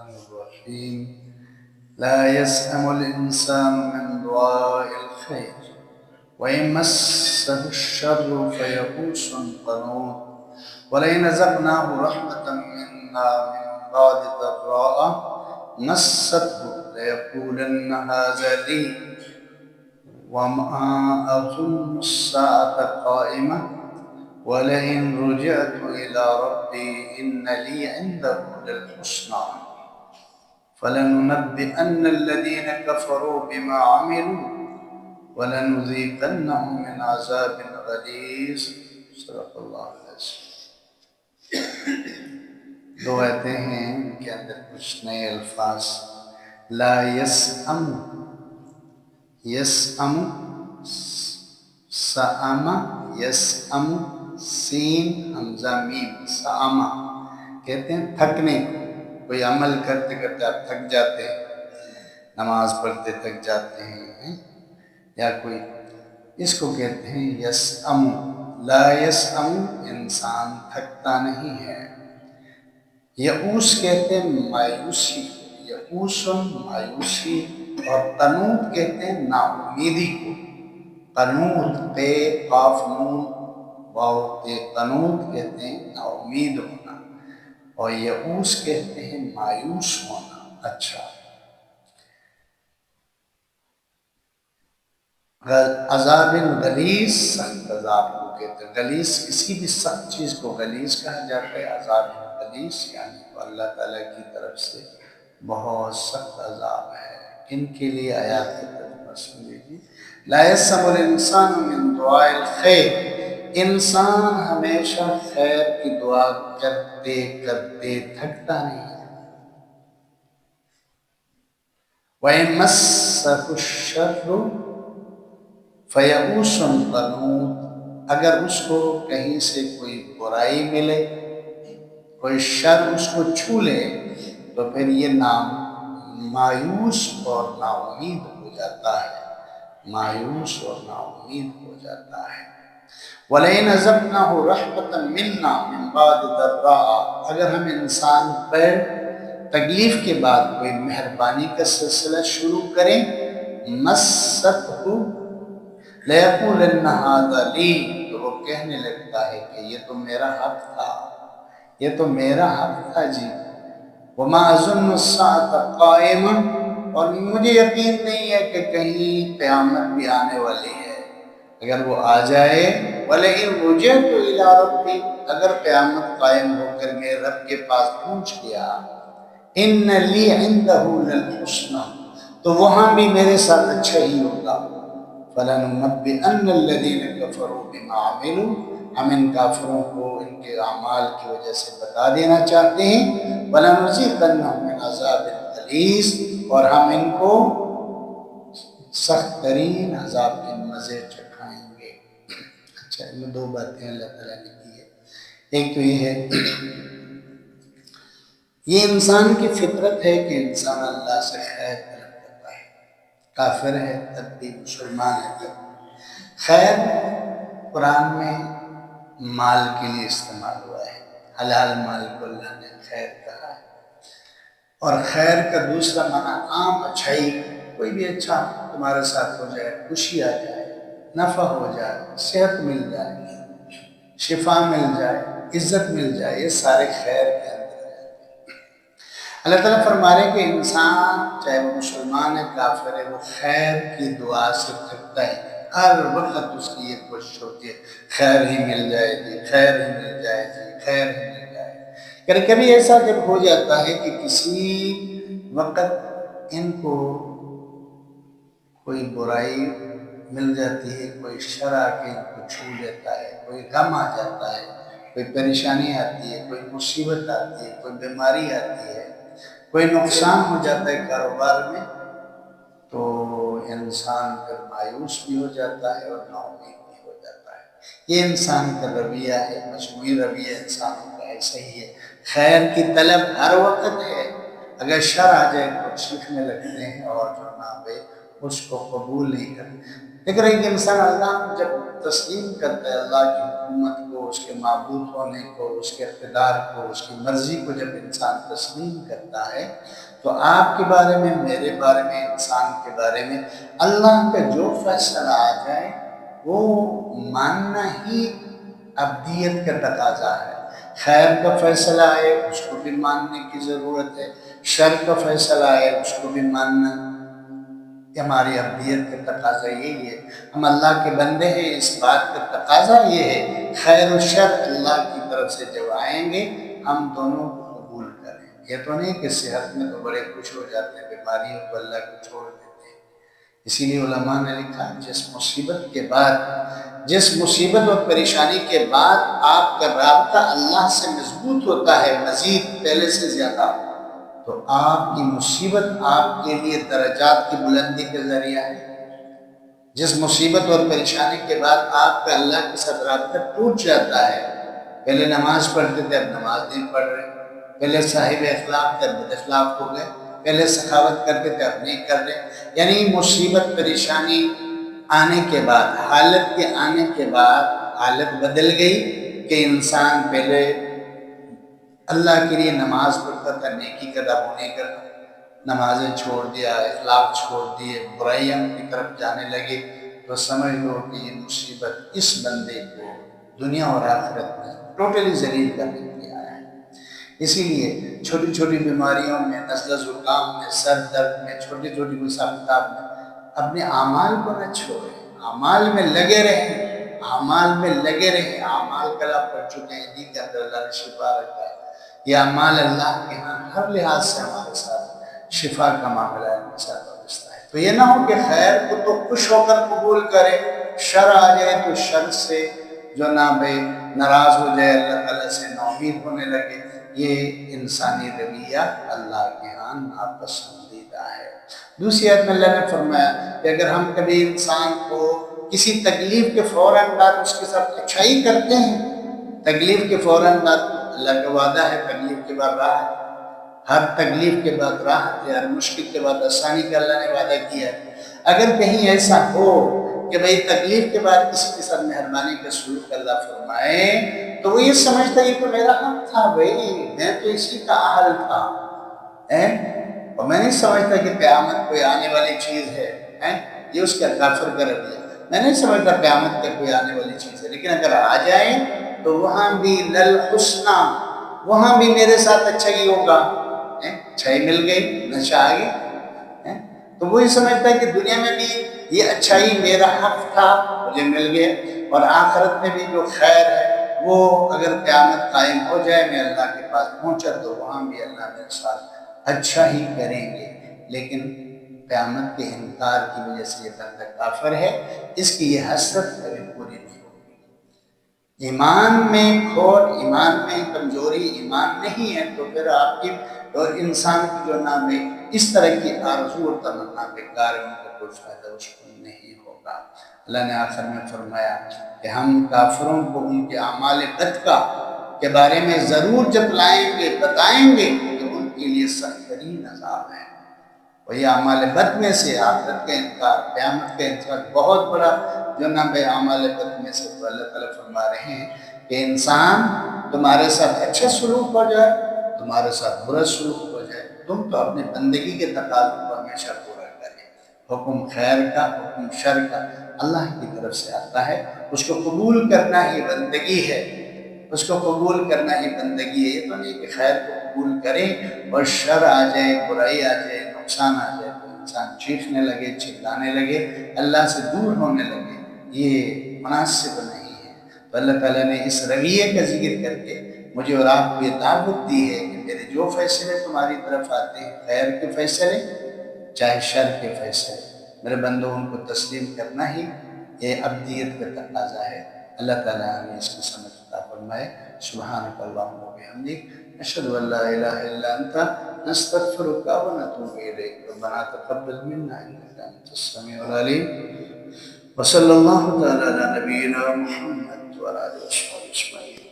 الرحيم لا يسأم الإنسان من دعاء الخير وإن مسه الشر فيئوس قنوط ولئن أذقناه رحمة منا من بعد ضراء مسته ليقولن هذا لي وما أظن الساعة قائمة ولئن رجعت إلى ربي إن لي عنده للحسنى فلننبئن الذين كفروا بما عملوا ولنذيقنهم من عذاب غلیظ۔ صدق اللہ العظیم۔ دو آیتیں ہیں، ان کے اندر کچھ نئے الفاظ۔ لا یسأم، یسأم، سأم، یسأم، سین حمزہ میم، سأم کہتے ہیں تھکنے کو۔ کوئی عمل کرتے کرتے آپ تھک جاتے ہیں، نماز پڑھتے تھک جاتے ہیں، یا کوئی، اس کو کہتے ہیں یسأم۔ لا یسأم، انسان تھکتا نہیں ہے۔ یئوس کہتے ہیں مایوسی کو، یئوس مایوسی، اور قنوط کہتے ہیں نا امیدی کو۔ قنوط، قے قاف نون واو تے، قنوط کہتے ہیں نا امید ہونا، اور یئوس کہتے ہیں مایوس ہونا۔ اچھا، عذاب غلیظ، سخت عذاب کو کہتے ہیں۔ غلیظ کسی بھی سخت چیز کو غلیظ کہا جاتا ہے۔ عذاب غلیظ یعنی اللہ تعالیٰ کی طرف سے بہت سخت عذاب ہے۔ ان کے لیے آیات کا ترجمہ سن لیجیے۔ لا یسأم الانسان من دعاء الخیر، انسان ہمیشہ خیر کی دعا کرتے کرتے تھکتا نہیں ہے۔ وَإِن مَسَّهُ الشَّرُّ فَيَئُوسٌ قَنُوطٌ، اگر اس کو کہیں سے کوئی برائی ملے، کوئی شر اس کو چھو لے، تو پھر یہ مایوس اور نا امید ہو جاتا ہے، مایوس اور نا امید ہو جاتا ہے۔ وَلَئِنْ أَذَقْنَاهُ رَحْمَةً مِنَّا مِنْ بَعْدِ ضَرَّاءَ، اگر ہم انسان پر تکلیف کے بعد کوئی مہربانی کا سلسلہ شروع کریں، مَسَّتْهُ لَيَقُولَنَّ هَذَا لِي، تو وہ کہنے لگتا ہے کہ یہ تو میرا حق تھا، یہ تو میرا حق تھا جی۔ وَمَا أَظُنُّ السَّاعَةَ قَائِمَةً، اور مجھے یقین نہیں ہے کہ کہیں قیامت بھی آنے والی ہے۔ اگر وہ آ جائے، وَلَئِن رُجِعْتُ إِلَىٰ رَبِّي، اگر قیامت قائم ہو کر میرے رب کے پاس پہنچ گیا، إِنَّ لِي عِندَهُ لَلْحُسْنَى، تو وہاں بھی میرے ساتھ اچھا ہی ہوگا۔ فَلَنُنَبِّئَنَّ الَّذِينَ كَفَرُوا بِمَا عَمِلُوا، ہم ان کافروں کو ان کے اعمال کی وجہ سے بتا دینا چاہتے ہیں۔ وَلَنُذِيقَنَّهُم مِّنْ عَذَابٍ غَلِيظٍ، اور ہم ان کو سخت ترین عذاب کے مزے چکھائیں گے۔ اچھا، ان میں دو باتیں اللہ تعالیٰ نے کی ہے۔ ایک تو یہ ہے، یہ انسان کی فطرت ہے کہ انسان اللہ سے خیر طلب کرتا ہے، کافر ہے تب بھی، مسلمان ہے تب بھی۔ خیر قرآن میں مال کے لیے استعمال ہوا ہے، حلال مال کو اللہ نے خیر کہا ہے۔ اور خیر کا دوسرا معنی عام اچھائی، کوئی بھی اچھا تمہارے ساتھ ہو جائے، خوشی آ جائے، نفع ہو جائے، صحت مل جائے، شفا مل جائے، عزت مل جائے، یہ سارے خیر کے اندر ہے۔ اللہ تعالیٰ فرما رہے کہ انسان چاہے وہ مسلمان ہے کافر ہے، وہ خیر کی دعا سے تھکتا ہے۔ ہر وقت اس کی یہ کوشش ہوتی ہے خیر ہی مل جائے جی، خیر ہی مل جائے جی، خیر ہی مل جائے۔ کبھی کبھی ایسا جب ہو جاتا ہے کہ کسی وقت ان کو کوئی برائی مل جاتی ہے، کوئی شر آ کے ان کو چھو لیتا ہے، کوئی غم آ جاتا ہے، کوئی پریشانی آتی ہے، کوئی مصیبت آتی ہے، کوئی بیماری آتی ہے، کوئی نقصان ہو جاتا ہے کاروبار میں، تو انسان پھر مایوس بھی ہو جاتا ہے اور نا امید بھی ہو جاتا ہے۔ یہ انسان کا رویہ ہے، مجموعی رویہ انسانوں کا ایسا ہی ہے۔ خیر کی طلب ہر وقت ہے، اگر شر آ جائے تو سیکھنے لگتے ہیں، اور جو نہ بے اس کو قبول نہیں کرتے۔ لیکن ایک انسان اللہ کو جب تسلیم کرتا ہے، اللہ کی حکومت کو، اس کے معبود ہونے کو، اس کے اقتدار کو، اس کی مرضی کو جب انسان تسلیم کرتا ہے تو آپ کے بارے میں، میرے بارے میں، انسان کے بارے میں اللہ کا جو فیصلہ آ جائے وہ ماننا ہی ابدیت کا تقاضا ہے۔ خیر کا فیصلہ آئے اس کو بھی ماننے کی ضرورت ہے، شر کا فیصلہ آئے اس کو بھی ماننا، کہ ہماری ابدیت کا تقاضا یہی ہے۔ ہم اللہ کے بندے ہیں، اس بات کا تقاضا یہ ہے خیر و شر اللہ کی طرف سے جب آئیں گے ہم دونوں کو قبول کریں۔ یہ تو نہیں کہ صحت میں تو بڑے خوش ہو جاتے ہیں، بیماریوں کو اللہ کو چھوڑ دیتے ہیں۔ اسی لیے علماء نے لکھا جس مصیبت اور پریشانی کے بعد آپ کا رابطہ اللہ سے مضبوط ہوتا ہے مزید پہلے سے زیادہ، تو آپ کی مصیبت آپ کے لیے درجات کی بلندی کا ذریعہ ہے۔ جس مصیبت اور پریشانی کے بعد آپ کا اللہ کے ساتھ رابطہ ٹوٹ جاتا ہے، پہلے نماز پڑھتے تھے اب نماز نہیں پڑھ رہے، پہلے صاحب اخلاق تھے اب بد اخلاق ہو گئے، پہلے سخاوت کرتے تھے اب نہیں کر رہے، یعنی مصیبت پریشانی آنے کے بعد، حالت کے آنے کے بعد حالت بدل گئی کہ انسان پہلے اللہ کے لیے نماز پڑھتا تھا، نیکی کا وہ نہیں کرتا، نمازیں چھوڑ دیا، اخلاق چھوڑ دیے، برائیاں کی طرف جانے لگے، تو سمجھ لو کہ یہ مصیبت اس بندے کو دنیا اور آخرت میں ٹوٹلی ذلیل کرنے کے لیے آیا ہے۔ اسی لیے چھوٹی چھوٹی بیماریوں میں، نزلہ زکام میں، سر درد میں، چھوٹی چھوٹی حساب کتاب میں اپنے اعمال کو نہ چھوڑیں، اعمال میں لگے رہیں، اعمال میں لگے رہیں۔ اعمال کلا پڑھ چکے ہیں، دین کے اندر اللہ نے شفا رکھا ہے۔ یہ اعمال اللہ کے ہاں ہر لحاظ سے ہمارے ساتھ شفا کا معاملہ ہے، ہمارے ساتھ وابستہ ہے۔ تو یہ نہ ہو کہ خیر کو تو خوش ہو کر قبول کرے، شر آ جائے تو شر سے جو نہ بے ناراض ہو جائے، اللہ تعالیٰ سے ناامید ہونے لگے۔ یہ انسانی رویہ اللہ کے ہاں ناپسندیدہ ہے۔ دوسری آیت میں اللہ نے فرمایا کہ اگر ہم کبھی انسان کو کسی تکلیف کے فوراً بعد اس کے ساتھ اچھائی کرتے ہیں، تکلیف کے فوراً بعد اللہ کا وعدہ ہے تکلیف کے بعد راحت، ہر تکلیف کے بعد راحت ہے، ہر مشکل کے بعد آسانی کا اللہ نے وعدہ کیا ہے۔ اگر کہیں ایسا ہو کہ بھئی تکلیف کے بعد کسی کے ساتھ مہربانی کا سلوک اللہ فرمائے تو وہ یہ سمجھتا یہ تو میرا حق تھا، بھئی میں تو اسی کا اہل تھا، اور میں نہیں سمجھتا کہ قیامت کوئی آنے والی چیز ہے، یہ اس کا کافر کا رویہ، میں نہیں سمجھتا قیامت کا کوئی آنے والی چیز ہے، لیکن اگر آ جائے تو وہاں بھی للحسنی، وہاں بھی میرے ساتھ اچھائی ہوگا، اچھائی مل گئی، نشہ آ گئی، تو وہی سمجھتا ہے کہ دنیا میں بھی یہ اچھائی میرا حق تھا مجھے مل گیا، اور آخرت میں بھی جو خیر ہے وہ اگر قیامت قائم ہو جائے میں اللہ کے پاس پہنچا تو وہاں بھی اللہ میرے ساتھ اچھا ہی کریں گے۔ لیکن قیامت کے انکار کی وجہ سے یہ بندہ کافر ہے، اس کی یہ حسرت کبھی پوری نہیں ہوگی۔ ایمان میں کھوٹ، ایمان میں کمزوری، ایمان نہیں ہے تو پھر آپ کی اور انسان کی جو نام ہے اس طرح کی آرزو اور تمنا بیکار ہے، ان کا کوئی فائدہ اس کو نہیں ہوگا۔ اللہ نے آخر میں فرمایا کہ ہم کافروں کو ان کے اعمال بد کے بارے میں ضرور جتلائیں گے، بتائیں گے کہ ان کے لیے سخت ترین عذاب ہے۔ وہی اعمال بد میں سے آخرت کا انکار، قیامت کا انکار بہت بڑا جو نام ہے اعمال بد میں سے، تو اللہ تعالیٰ فرما رہے ہیں کہ انسان تمہارے ساتھ اچھا سلوک ہو جائے، تمہارے ساتھ برا سلوک ہو جائے، تم تو اپنے بندگی کے تقاضوں کو ہمیشہ پورا کریں۔ حکم خیر کا، حکم شر کا اللہ کی طرف سے آتا ہے، اس کو قبول کرنا ہی بندگی ہے، اس کو قبول کرنا ہی بندگی ہے۔ یہ تو نہیں کہ خیر کو قبول کریں اور شر آ جائے، برائی آ جائے، نقصان آ جائے تو انسان چیخنے لگے، چلانے لگے، اللہ سے دور ہونے لگے، یہ مناسب نہیں ہے۔ تو اللہ تعالیٰ نے اس رویے کا ذکر کر کے مجھے اور آپ کو یہ دعوت دی ہے کہ میرے جو فیصلے تمہاری طرف آتے ہیں، خیر کے فیصلے چاہے شر کے فیصلے، میرے بندوں ان کو تسلیم کرنا ہی یہ ابدیت کا تقاضا ہے۔ اللہ تعالیٰ ہمیں اس کی سمجھ عطا فرمائے۔ سبحانک اللہم و بحمدک، اشہد ان لا الہ الا انت، نستغفرک و نتوب الیک، ربنا تقبل منا انک انت السمیع العلیم، وصلی اللہ تعالی علی نبینا محمد وعلی آلہ وصحبہ اجمعین۔